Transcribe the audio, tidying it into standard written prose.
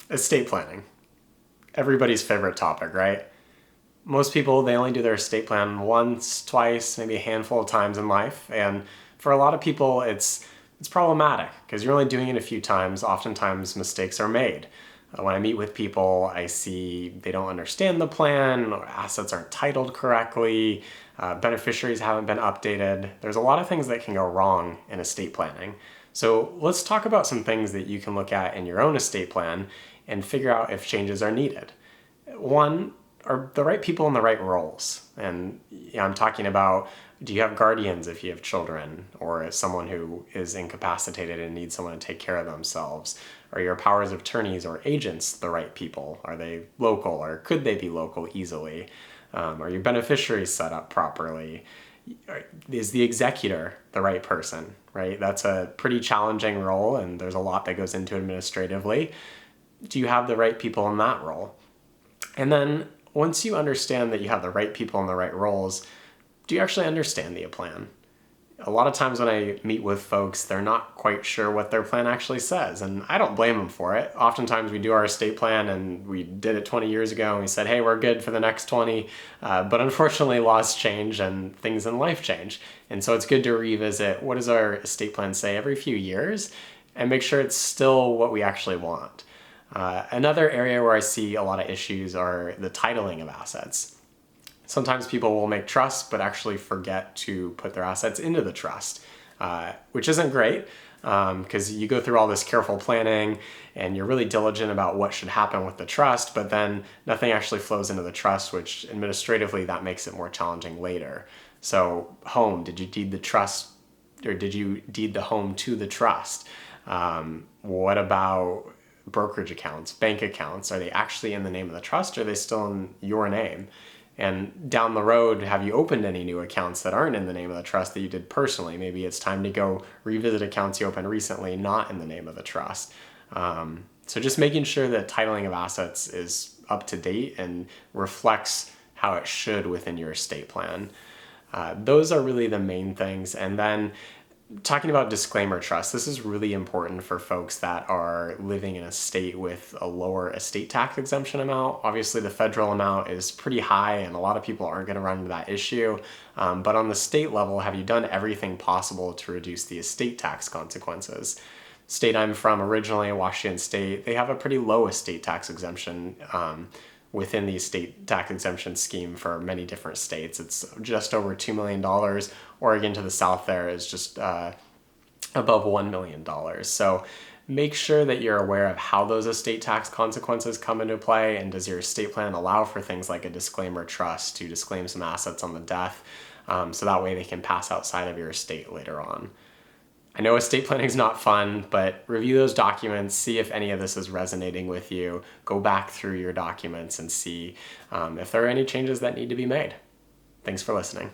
Estate planning. Everybody's favorite topic, right? Most people, they only do their estate plan once, twice, maybe a handful of times in life. And for a lot of people, it's problematic because you're only doing it a few times. Oftentimes mistakes are made. When I meet with people, I see they don't understand the plan, or assets aren't titled correctly, beneficiaries haven't been updated. There's a lot of things that can go wrong in estate planning. So let's talk about some things that you can look at in your own estate plan and figure out if changes are needed. One, are the right people in the right roles? And I'm talking about, do you have guardians if you have children, or is someone who is incapacitated and needs someone to take care of themselves? Are your powers of attorneys or agents the right people? Are they local, or could they be local easily? Are your beneficiaries set up properly? Is the executor the right person, right? That's a pretty challenging role, and there's a lot that goes into administratively. Do you have the right people in that role? And then once you understand that you have the right people in the right roles, do you actually understand the plan? A lot of times when I meet with folks, they're not quite sure what their plan actually says, and I don't blame them for it. Oftentimes we do our estate plan and we did it 20 years ago and we said, hey, we're good for the next 20, but unfortunately laws change and things in life change. And so it's good to revisit, what does our estate plan say every few years, and make sure it's still what we actually want. Another area where I see a lot of issues are the titling of assets. Sometimes people will make trusts but actually forget to put their assets into the trust, which isn't great because you go through all this careful planning and you're really diligent about what should happen with the trust, but then nothing actually flows into the trust, which administratively that makes it more challenging later. So home, did you deed the trust, or did you deed the home to the trust? What about brokerage accounts, bank accounts? Are they actually in the name of the trust, or are they still in your name? And down the road, have you opened any new accounts that aren't in the name of the trust that you did personally? Maybe it's time to go revisit accounts you opened recently, not in the name of the trust. So just making sure that titling of assets is up to date and reflects how it should within your estate plan. Those are really the main things. And then talking about disclaimer trust, this is really important for folks that are living in a state with a lower estate tax exemption amount. Obviously, the federal amount is pretty high, and a lot of people aren't going to run into that issue. But on the state level, have you done everything possible to reduce the estate tax consequences? State I'm from originally, Washington State, they have a pretty low estate tax exemption within the estate tax exemption scheme for many different states. It's just over $2 million. Oregon to the south there is just above $1 million. So make sure that you're aware of how those estate tax consequences come into play, and does your estate plan allow for things like a disclaimer trust to disclaim some assets on the death, so that way they can pass outside of your estate later on. I know estate planning is not fun, but review those documents, see if any of this is resonating with you, go back through your documents and see if there are any changes that need to be made. Thanks for listening.